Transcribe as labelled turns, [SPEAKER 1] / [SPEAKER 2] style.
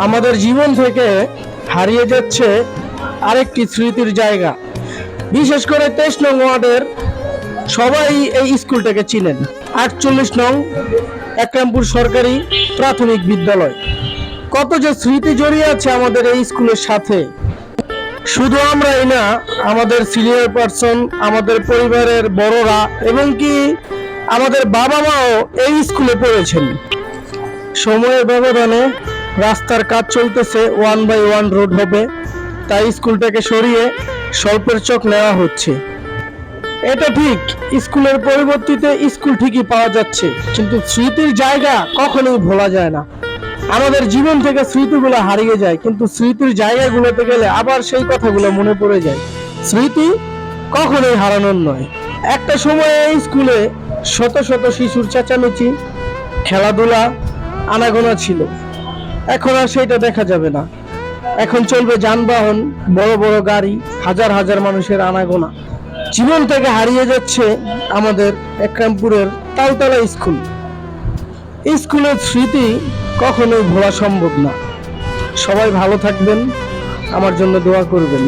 [SPEAKER 1] আমাদের জীবন থেকে হারিয়ে যাচ্ছে আরেকটি স্মৃতির জায়গা। বিশেষ করে 23 নং ওয়ার্ডের সবাই এই স্কুলটাকে চিনেন। 48 নং একরামপুর সরকারি প্রাথমিক বিদ্যালয়। কত যে স্মৃতি জড়িয়ে আছে আমাদের এই স্কুলের সাথে। শুধু আমরাই না, আমাদের সিনিয়র পার্সন, আমাদের পরিবারের বড়রা এবং কি আমাদের বাবা মাও এই স্কুলে পড়েছেন। সময়ের ব্যবধানে রাস্তার কাজ চলতেছে, 1/1 রোড হবে, তাই স্কুলটাকে সরিয়ে স্বল্পের চক নেওয়া হচ্ছে। এটা ঠিক, স্কুলের পরিবর্তিতে স্কুল ঠিকই পাওয়া যাচ্ছে, কিন্তু স্মৃতির জায়গা কখনোই ভোলা যায় না। আমাদের জীবন থেকে স্মৃতিগুলো হারিয়ে যায়, কিন্তু স্মৃতির জায়গাগুলোতে গেলে আবার সেই কথাগুলো মনে পড়ে যায়। স্মৃতি কখনোই হারানোর নয়। একটা সময় এই স্কুলে শত শত শিশুর চেঁচামেচি, খেলাধুলা, আনাগোনা ছিল। এখন আর সেটা দেখা যাবে না। এখন চলবে যানবাহন, বড় বড় গাড়ি, হাজার হাজার মানুষের আনাগোনা। জীবন থেকে হারিয়ে যাচ্ছে আমাদের একরামপুরের তালতলা স্কুল। স্কুলের স্মৃতি কখনোই ভোলা সম্ভব না। সবাই ভালো থাকবেন, আমার জন্য দোয়া করবেন।